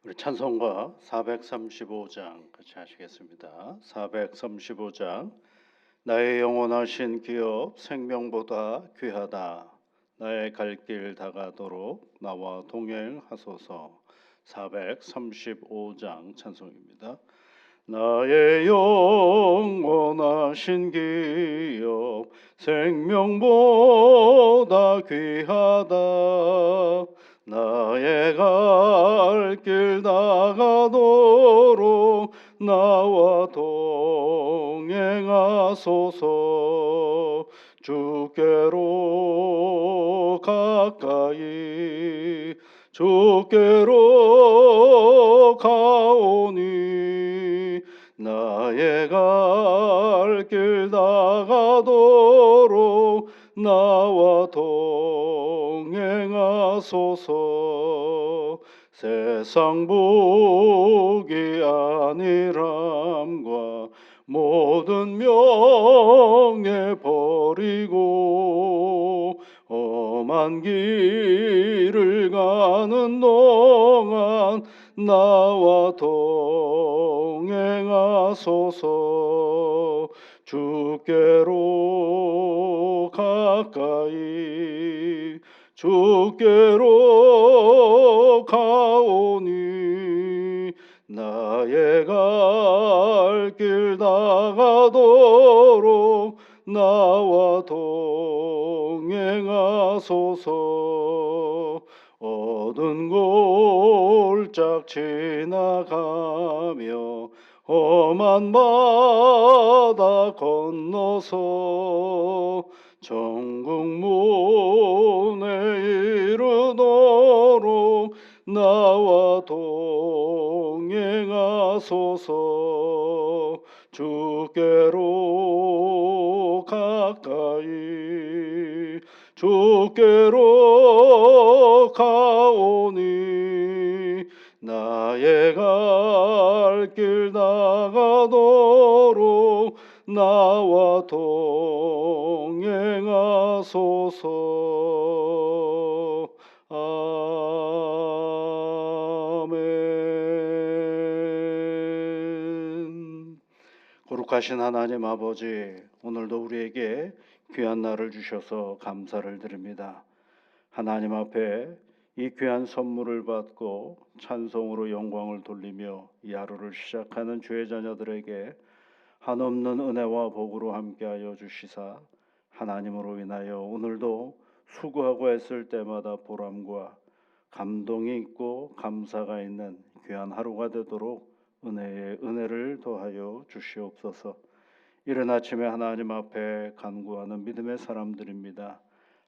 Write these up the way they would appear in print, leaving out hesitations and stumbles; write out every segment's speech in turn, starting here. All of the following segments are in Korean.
우리 찬송가 435장 같이 하시겠습니다. 435장. 나의 영원하신 기업 생명보다 귀하다. 나의 갈 길 다가도록 나와 동행하소서. 435장 찬송입니다. 나의 영원하신 기업 생명보다 귀하다. 나의 갈 길 나가도록 나와 동행하소서. 주께로 가까이 주께로 가오니 나의 갈 길 나가도록 나와 동행하소서. 세상 복이 아니람과 모든 명예 버리고 험한 길을 가는 동안 나와 동행하소서. 주께로 가까이 주께로 가오니 나의 갈 길 나가도록 나와 동행하소서. 어두운 골짝 지나가며 험한 바다 건너서 천국 문에 이르도록 나와 동행하소서. 주께로 가까이 주께로 가오니 나의 갈 길 나가도록 나와 동행하소서. 아멘. 거룩하신 하나님 아버지, 오늘도 우리에게 귀한 날을 주셔서 감사를 드립니다. 하나님 앞에 이 귀한 선물을 받고 찬송으로 영광을 돌리며 이 하루를 시작하는 주의 자녀들에게 한없는 은혜와 복으로 함께하여 주시사 하나님으로 인하여 오늘도 수고하고 애쓸 때마다 보람과 감동이 있고 감사가 있는 귀한 하루가 되도록 은혜에 은혜를 더하여 주시옵소서. 이른 아침에 하나님 앞에 간구하는 믿음의 사람들입니다.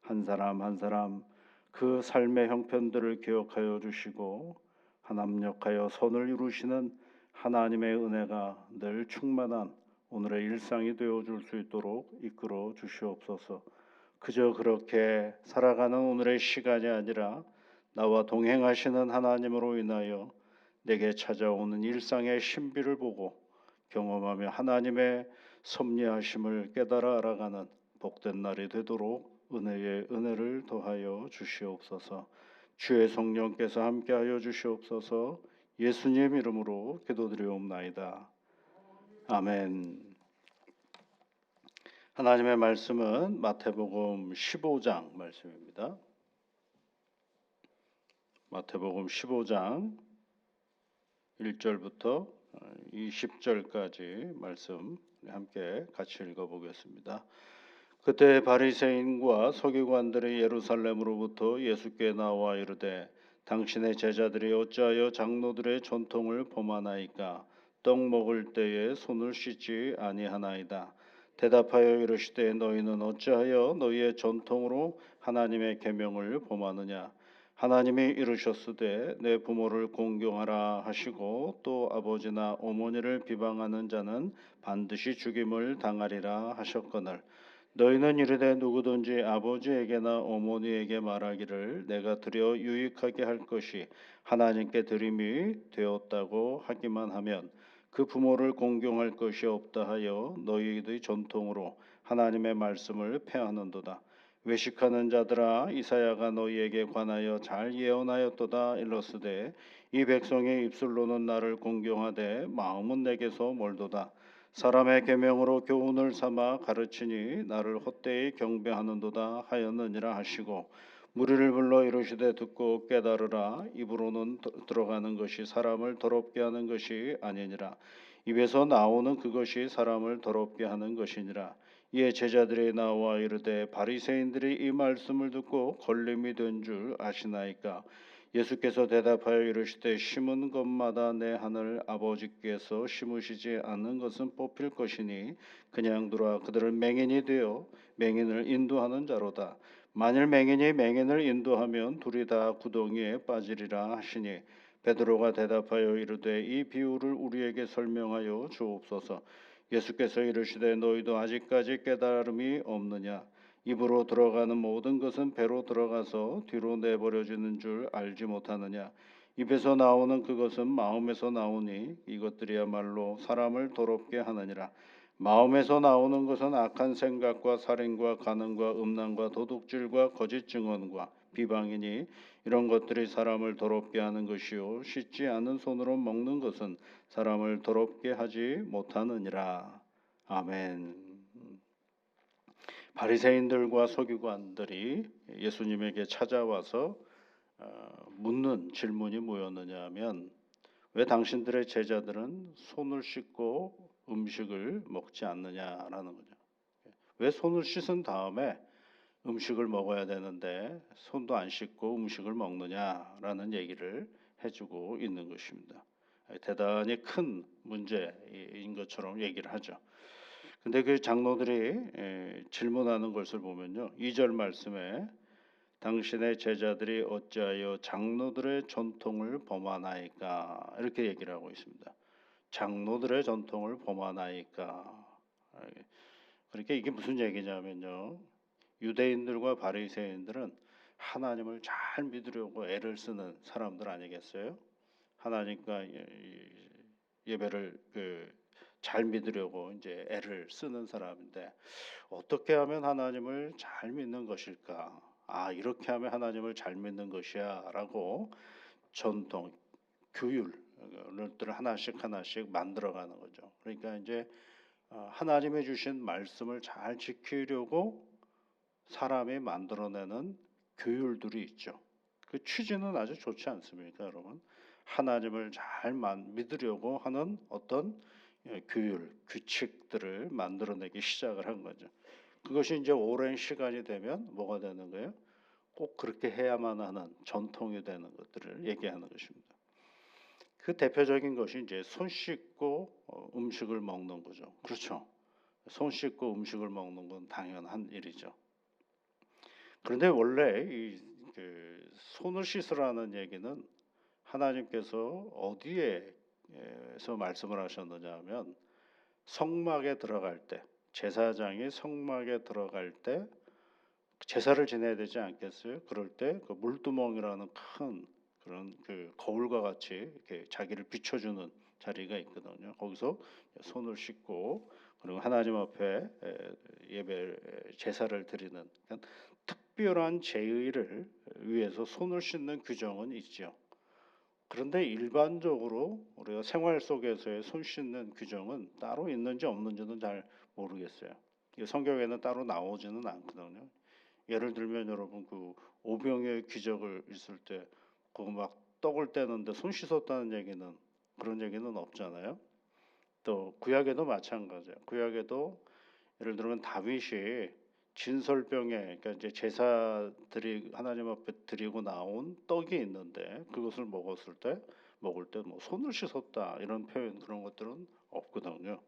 한 사람 한 사람 그 삶의 형편들을 기억하여 주시고 합력하여 선을 이루시는 하나님의 은혜가 늘 충만한 오늘의 일상이 되어줄 수 있도록 이끌어 주시옵소서. 그저 그렇게 살아가는 오늘의 시간이 아니라 나와 동행하시는 하나님으로 인하여 내게 찾아오는 일상의 신비를 보고 경험하며 하나님의 섭리하심을 깨달아 알아가는 복된 날이 되도록 은혜에 은혜를 더하여 주시옵소서. 주의 성령께서 함께하여 주시옵소서. 예수님 이름으로 기도드리옵나이다. 아멘. 하나님의 말씀은 마태복음 15장 말씀입니다. 마태복음 15장 1절부터 20절까지 말씀 함께 같이 읽어보겠습니다. 그때 바리새인과 서기관들이 예루살렘으로부터 예수께 나와 이르되 당신의 제자들이 어찌하여 장로들의 전통을 범하나이까? 떡 먹을 때에 손을 씻지 아니하나이다. 대답하여 이르시되 너희는 어찌하여 너희의 전통으로 하나님의 계명을 범하느냐? 하나님이 이르셨으되 내 부모를 공경하라 하시고 또 아버지나 어머니를 비방하는 자는 반드시 죽임을 당하리라 하셨거늘 너희는 이르되 누구든지 아버지에게나 어머니에게 말하기를 내가 드려 유익하게 할 것이 하나님께 드림이 되었다고 하기만 하면 그 부모를 공경할 것이 없다 하여 너희의 전통으로 하나님의 말씀을 폐하는도다. 외식하는 자들아, 이사야가 너희에게 관하여 잘 예언하였도다. 일러스되 이 백성의 입술로는 나를 공경하되 마음은 내게서 멀도다. 사람의 계명으로 교훈을 삼아 가르치니 나를 헛되이 경배하는도다 하였느니라 하시고, 무리를 불러 이르시되 듣고 깨달으라. 입으로는 들어가는 것이 사람을 더럽게 하는 것이 아니니라. 입에서 나오는 그것이 사람을 더럽게 하는 것이니라. 이에 제자들이 나와 이르되 바리새인들이 이 말씀을 듣고 걸림이 된 줄 아시나이까. 예수께서 대답하여 이르시되 심은 것마다 내 하늘 아버지께서 심으시지 않는 것은 뽑힐 것이니 그냥 두라. 그들은 맹인이 되어 맹인을 인도하는 자로다. 만일 맹인이 맹인을 인도하면 둘이 다 구덩이에 빠지리라 하시니, 베드로가 대답하여 이르되 이 비유를 우리에게 설명하여 주옵소서. 예수께서 이르시되 너희도 아직까지 깨달음이 없느냐. 입으로 들어가는 모든 것은 배로 들어가서 뒤로 내버려지는 줄 알지 못하느냐. 입에서 나오는 그것은 마음에서 나오니 이것들이야말로 사람을 더럽게 하느니라. 마음에서 나오는 것은 악한 생각과 살인과 간음과 음란과 도둑질과 거짓 증언과 비방이니 이런 것들이 사람을 더럽게 하는 것이요 씻지 않은 손으로 먹는 것은 사람을 더럽게 하지 못하느니라. 아멘. 바리새인들과 서기관들이 예수님에게 찾아와서 묻는 질문이 뭐였느냐 하면, 왜 당신들의 제자들은 손을 씻고 음식을 먹지 않느냐라는 거죠. 왜 손을 씻은 다음에 음식을 먹어야 되는데 손도 안 씻고 음식을 먹느냐라는 얘기를 해주고 있는 것입니다. 대단히 큰 문제인 것처럼 얘기를 하죠. 근데 그 장로들이 질문하는 것을 보면요, 2절 말씀에 당신의 제자들이 어찌하여 장로들의 전통을 범하나이까, 이렇게 얘기를 하고 있습니다. 장로들의 전통을 범하나이까. 그러니까 이게 무슨 얘기냐면요, 유대인들과 바리새인들은 하나님을 잘 믿으려고 애를 쓰는 사람들 아니겠어요? 하나님과 예배를 잘 믿으려고 이제 애를 쓰는 사람인데, 어떻게 하면 하나님을 잘 믿는 것일까? 아, 이렇게 하면 하나님을 잘 믿는 것이야라고 전통, 규율을 하나씩 하나씩 만들어가는 거죠. 그러니까 이제 하나님이 주신 말씀을 잘 지키려고 사람이 만들어내는 규율들이 있죠. 그 취지는 아주 좋지 않습니까, 여러분? 하나님을 잘 믿으려고 하는 어떤 규율, 규칙들을 만들어내기 시작을 한 거죠. 그것이 이제 오랜 시간이 되면 뭐가 되는 거예요? 꼭 그렇게 해야만 하는 전통이 되는 것들을 얘기하는 것입니다. 그 대표적인 것이 이제 손 씻고 음식을 먹는 거죠. 그렇죠? 손 씻고 음식을 먹는 건 당연한 일이죠. 그런데 원래 그 손을 씻으라는 얘기는 하나님께서 어디에서 말씀을 하셨느냐 하면, 성막에 들어갈 때, 제사장이 성막에 들어갈 때 제사를 지내야 되지 않겠어요? 그럴 때 그 물두멍이라는 큰 그런 그 거울과 같이 이렇게 자기를 비춰주는 자리가 있거든요. 거기서 손을 씻고, 그리고 하나님 앞에 예배 제사를 드리는 특별한 제의를 위해서 손을 씻는 규정은 있죠. 그런데 일반적으로 우리가 생활 속에서의 손 씻는 규정은 따로 있는지 없는지는 잘 모르겠어요. 성경에는 따로 나오지는 않거든요. 예를 들면 여러분, 그 오병이의 기적을 있을 때 그거 막 떡을 떼는데 손 씻었다는 얘기는, 그런 얘기는 없잖아요. 또 구약에도 마찬가지예요. 구약에도 예를 들면 다윗이 진설병에, 그러니까 이제 제사들이 하나님 앞에 드리고 나온 떡이 있는데 그것을 먹을 때 뭐 손을 씻었다 이런 표현, 그런 것들은 없거든요.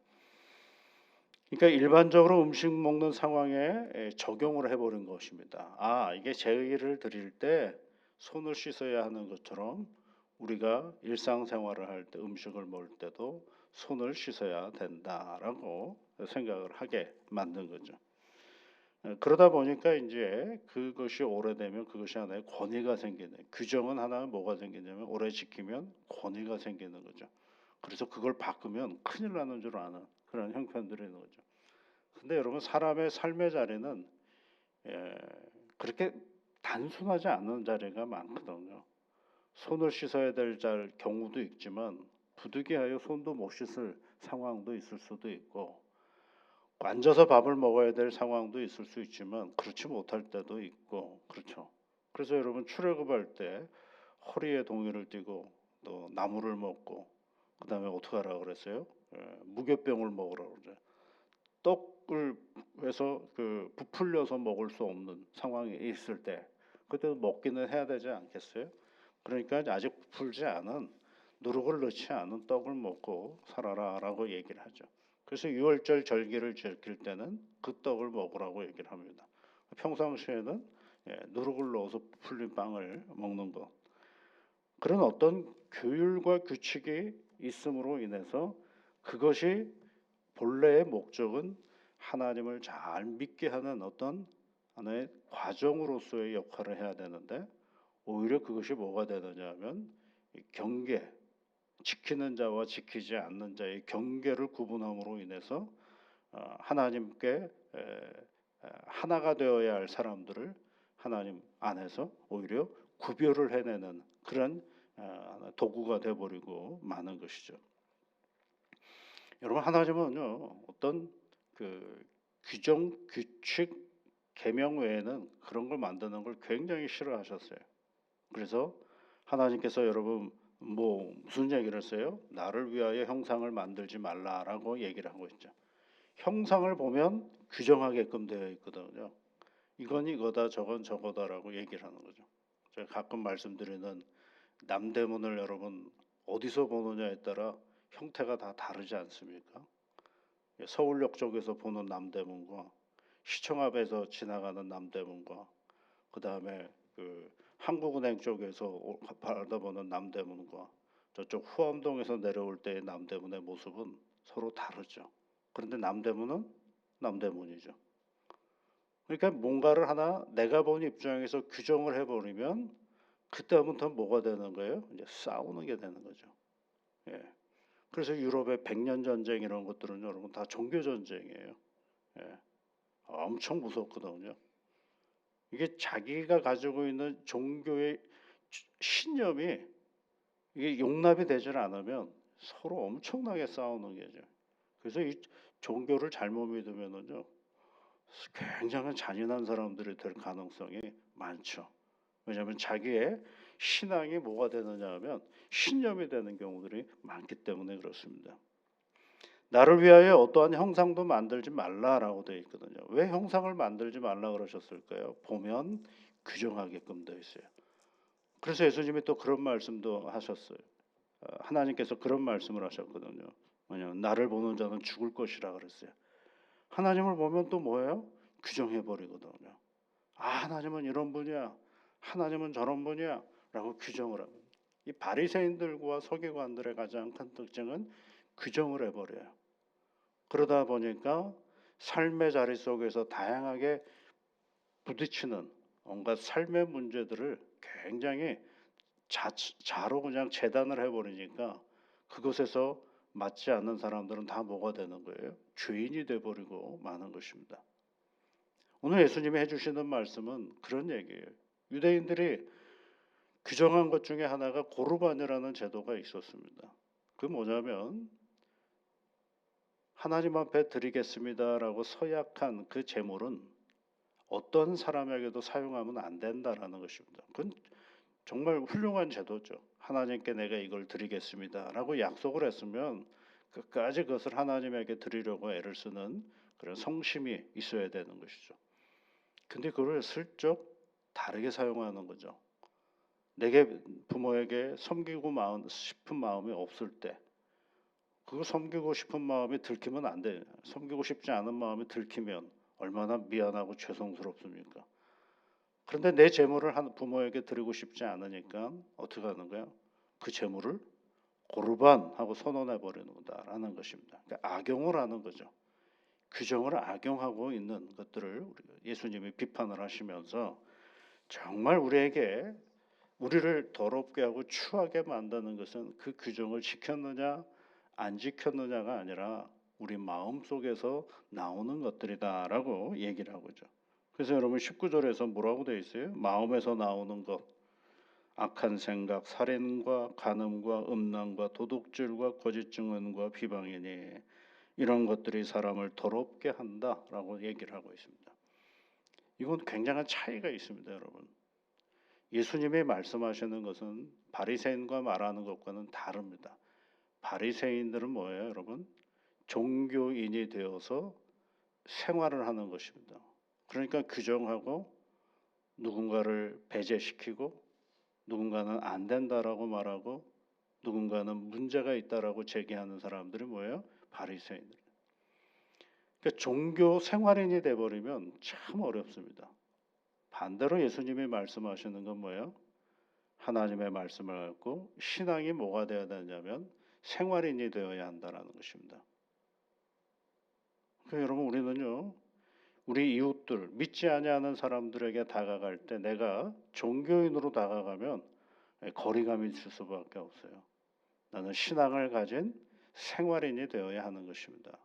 그러니까 일반적으로 음식 먹는 상황에 적용을 해버린 것입니다. 아, 이게 제의를 드릴 때 손을 씻어야 하는 것처럼 우리가 일상생활을 할 때, 음식을 먹을 때도 손을 씻어야 된다라고 생각을 하게 만든 거죠. 그러다 보니까 이제 그것이 오래되면 그것이 하나의 권위가 생기는, 규정은 하나 뭐가 생기냐면 오래 지키면 권위가 생기는 거죠. 그래서 그걸 바꾸면 큰일 나는 줄 아는 그런 형편들이 있는 거죠. 근데 여러분, 사람의 삶의 자리는 예, 그렇게 단순하지 않은 자리가 많거든요. 손을 씻어야 될 경우도 있지만 부득이하여 손도 못 씻을 상황도 있을 수도 있고 앉아서 밥을 먹어야 될 상황도 있을 수 있지만 그렇지 못할 때도 있고 그렇죠. 그래서 여러분 출애굽할 때 허리에 동이를 띠고 또 나무를 먹고 그다음에 어떻게 하라 그랬어요? 무교병을 먹으라고 그러죠. 떡을 해서 부풀려서 먹을 수 없는 상황이 있을 때 그때도 먹기는 해야 되지 않겠어요? 그러니까 아직 부풀지 않은 누룩을 넣지 않은 떡을 먹고 살아라라고 얘기를 하죠. 그래서 유월절 절기를 지킬 때는 그 떡을 먹으라고 얘기를 합니다. 평상시에는 누룩을 넣어서 부풀린 빵을 먹는 것. 그런 어떤 규율과 규칙이 있음으로 인해서 그것이 본래의 목적은 하나님을 잘 믿게 하는 어떤 하나의 과정으로서의 역할을 해야 되는데 오히려 그것이 뭐가 되느냐 하면 경계, 지키는 자와 지키지 않는 자의 경계를 구분함으로 인해서 하나님께 하나가 되어야 할 사람들을 하나님 안에서 오히려 구별을 해내는 그런 도구가 되어버리고 마는 것이죠. 여러분 하나님은요 어떤 규정, 규칙, 계명 외에는 그런 걸 만드는 걸 굉장히 싫어하셨어요. 그래서 하나님께서 여러분 무슨 얘기를 했어요? 나를 위하여 형상을 만들지 말라라고 얘기를 하고 있죠. 형상을 보면 규정하게끔 되어 있거든요. 이건 이거다 저건 저거다라고 얘기를 하는 거죠. 제가 가끔 말씀드리는 남대문을 여러분 어디서 보느냐에 따라 형태가 다 다르지 않습니까? 서울역 쪽에서 보는 남대문과 시청 앞에서 지나가는 남대문과 그다음에 한국은행 쪽에서 바라보는 남대문과 저쪽 후암동에서 내려올 때의 남대문의 모습은 서로 다르죠. 그런데 남대문은 남대문이죠. 그러니까 뭔가를 하나 내가 본 입장에서 규정을 해버리면 그때부터 뭐가 되는 거예요? 이제 싸우는 게 되는 거죠. 예. 그래서 유럽의 백년 전쟁 이런 것들은 여러분 다 종교 전쟁이에요. 예. 엄청 무섭거든요. 이게 자기가 가지고 있는 종교의 신념이 이게 용납이 되질 않으면 서로 엄청나게 싸우는 게죠. 그래서 이 종교를 잘못 믿으면은요 굉장한 잔인한 사람들이 될 가능성이 많죠. 왜냐하면 자기의 신앙이 뭐가 되느냐 하면 신념이 되는 경우들이 많기 때문에 그렇습니다. 나를 위하여 어떠한 형상도 만들지 말라라고 되어 있거든요. 왜 형상을 만들지 말라 그러셨을까요? 보면 규정하게끔 되어 있어요. 그래서 예수님이 또 그런 말씀도 하셨어요. 하나님께서 그런 말씀을 하셨거든요. 뭐냐면 나를 보는 자는 죽을 것이라 그랬어요. 하나님을 보면 또 뭐예요? 규정해 버리거든요. 하나님은 이런 분이야. 하나님은 저런 분이야. 라고 규정을 합니다. 이 바리새인들과 서기관들의 가장 큰 특징은 규정을 해버려요. 그러다 보니까 삶의 자리 속에서 다양하게 부딪히는 온갖 삶의 문제들을 굉장히 자로 그냥 재단을 해버리니까 그것에서 맞지 않는 사람들은 다 뭐가 되는 거예요? 죄인이 돼버리고 마는 것입니다. 오늘 예수님이 해주시는 말씀은 그런 얘기예요. 유대인들이 규정한 것 중에 하나가 고르반이라는 제도가 있었습니다. 그 뭐냐면 하나님 앞에 드리겠습니다라고 서약한 그 제물은 어떤 사람에게도 사용하면 안 된다라는 것입니다. 그건 정말 훌륭한 제도죠. 하나님께 내가 이걸 드리겠습니다라고 약속을 했으면 끝까지 그것을 하나님에게 드리려고 애를 쓰는 그런 성심이 있어야 되는 것이죠. 근데 그걸 슬쩍 다르게 사용하는 거죠. 내게 부모에게 섬기고 싶은 마음이 없을 때 그거 섬기고 싶은 마음이 들키면 안 돼. 섬기고 싶지 않은 마음이 들키면 얼마나 미안하고 죄송스럽습니까? 그런데 내 재물을 부모에게 드리고 싶지 않으니까 어떻게 하는 거야? 그 재물을 고르반하고 선언해 버리는 거다라는 것입니다. 그러니까 악용을 하는 거죠. 규정을 악용하고 있는 것들을 예수님이 비판을 하시면서 정말 우리를 더럽게 하고 추하게 만드는 것은 그 규정을 지켰느냐 안 지켰느냐가 아니라 우리 마음 속에서 나오는 것들이다라고 얘기를 하고 있죠. 그래서 여러분 19절에서 뭐라고 되어 있어요? 마음에서 나오는 것, 악한 생각, 살인과 간음과 음란과 도둑질과 거짓 증언과 비방이니 이런 것들이 사람을 더럽게 한다라고 얘기를 하고 있습니다. 이건 굉장한 차이가 있습니다, 여러분. 예수님이 말씀하시는 것은 바리새인과 말하는 것과는 다릅니다. 바리새인들은 뭐예요, 여러분? 종교인이 되어서 생활을 하는 것입니다. 그러니까 규정하고 누군가를 배제시키고 누군가는 안 된다라고 말하고 누군가는 문제가 있다라고 제기하는 사람들이 뭐예요? 바리새인들. 그러니까 종교 생활인이 돼버리면 참 어렵습니다. 반대로 예수님이 말씀하시는 건 뭐예요? 하나님의 말씀을 갖고 신앙이 뭐가 되어야 되냐면 생활인이 되어야 한다라는 것입니다. 그러니까 여러분 우리는요, 우리 이웃들 믿지 아니하는 사람들에게 다가갈 때 내가 종교인으로 다가가면 거리감이 있을 수밖에 없어요. 나는 신앙을 가진 생활인이 되어야 하는 것입니다.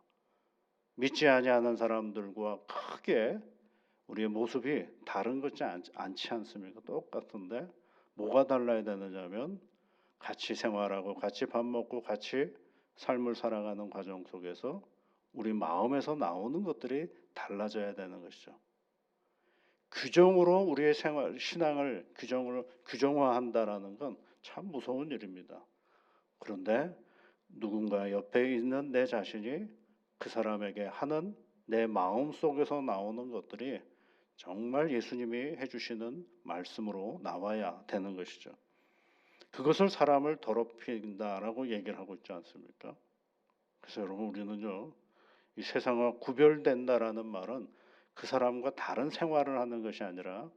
믿지 아니하는 사람들과 크게 우리의 모습이 다른 것이 않지 않습니까? 똑같은데 뭐가 달라야 되느냐면 같이 생활하고 같이 밥 먹고 같이 삶을 살아가는 과정 속에서 우리 마음에서 나오는 것들이 달라져야 되는 것이죠. 규정으로 우리의 생활, 신앙을 규정화한다라는 건 참 무서운 일입니다. 그런데 누군가 옆에 있는 내 자신이 그 사람에게 하는 내 마음 속에서 나오는 것들이 정말 예수님이 해주시는 말씀으로 나와야 되는 것이죠. 그것을 사람을 더럽힌다라고 얘기를 하고 있지 않습니까? 그래서 여러분 우리는요, 이 세상과 구별된다라는 말은 그 사람과 다른 생활을 하는 것이 아니라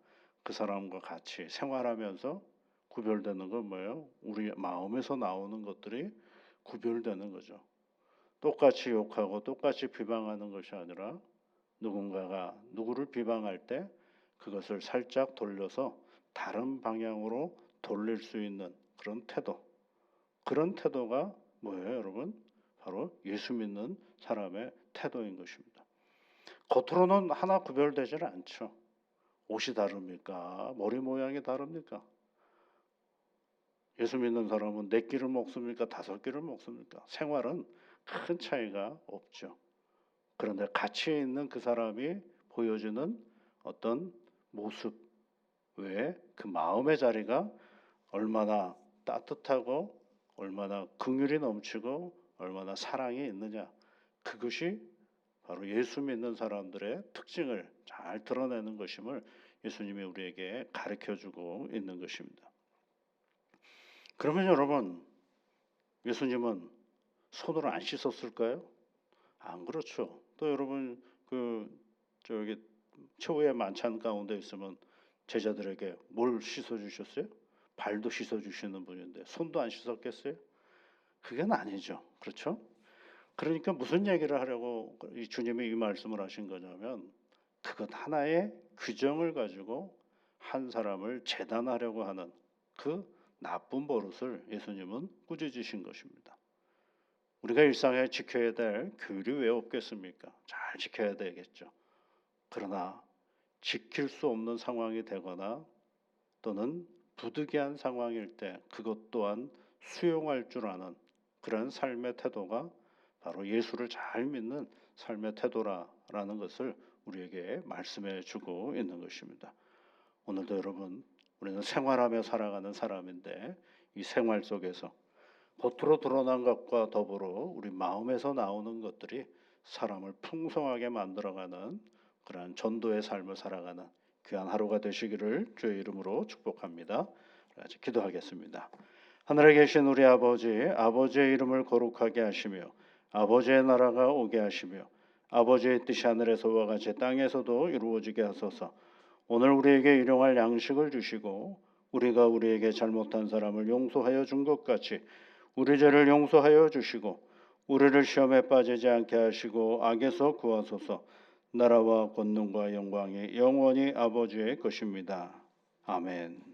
그 사람과 같이 생활하면서 구별되는 건 뭐예요? 우리 마음에서 나오는 것들이 구별되는 거죠. 똑같이 욕하고 똑같이 비방하는 것이 아니라 누군가가 누구를 비방할 때 그것을 살짝 돌려서 다른 방향으로 돌릴 수 있는 그런 태도. 그런 태도가 뭐예요, 여러분? 바로 예수 믿는 사람의 태도인 것입니다. 겉으로는 하나 구별되지는 않죠. 옷이 다릅니까? 머리 모양이 다릅니까? 예수 믿는 사람은 4끼를 먹습니까? 5끼를 먹습니까? 생활은 큰 차이가 없죠. 그런데 같이 있는 그 사람이 보여주는 어떤 모습 외에 그 마음의 자리가 얼마나 따뜻하고 얼마나 긍휼이 넘치고 얼마나 사랑이 있느냐, 그것이 바로 예수 믿는 사람들의 특징을 잘 드러내는 것임을 예수님이 우리에게 가르쳐주고 있는 것입니다. 그러면 여러분, 예수님은 손을 안 씻었을까요? 안 그렇죠. 또 여러분 저기 최후의 만찬 가운데 있으면 제자들에게 뭘 씻어 주셨어요? 발도 씻어 주시는 분인데 손도 안 씻었겠어요? 그건 아니죠. 그렇죠? 그러니까 무슨 얘기를 하려고 이 주님이 이 말씀을 하신 거냐면 그것 하나의 규정을 가지고 한 사람을 재단하려고 하는 그 나쁜 버릇을 예수님은 꾸짖으신 것입니다. 우리가 일상에 지켜야 될 규율이 왜 없겠습니까? 잘 지켜야 되겠죠. 그러나 지킬 수 없는 상황이 되거나 또는 부득이한 상황일 때 그것 또한 수용할 줄 아는 그런 삶의 태도가 바로 예수를 잘 믿는 삶의 태도라는 것을 우리에게 말씀해 주고 있는 것입니다. 오늘도 여러분, 우리는 생활하며 살아가는 사람인데 이 생활 속에서 겉으로 드러난 것과 더불어 우리 마음에서 나오는 것들이 사람을 풍성하게 만들어가는 그러한 전도의 삶을 살아가는 귀한 하루가 되시기를 주의 이름으로 축복합니다. 같이 기도하겠습니다. 하늘에 계신 우리 아버지, 아버지의 이름을 거룩하게 하시며 아버지의 나라가 오게 하시며 아버지의 뜻이 하늘에서와 같이 땅에서도 이루어지게 하소서. 오늘 우리에게 일용할 양식을 주시고 우리가 우리에게 잘못한 사람을 용서하여 준 것 같이 우리 죄를 용서하여 주시고 우리를 시험에 빠지지 않게 하시고 악에서 구하소서. 나라와 권능과 영광이 영원히 아버지의 것입니다. 아멘.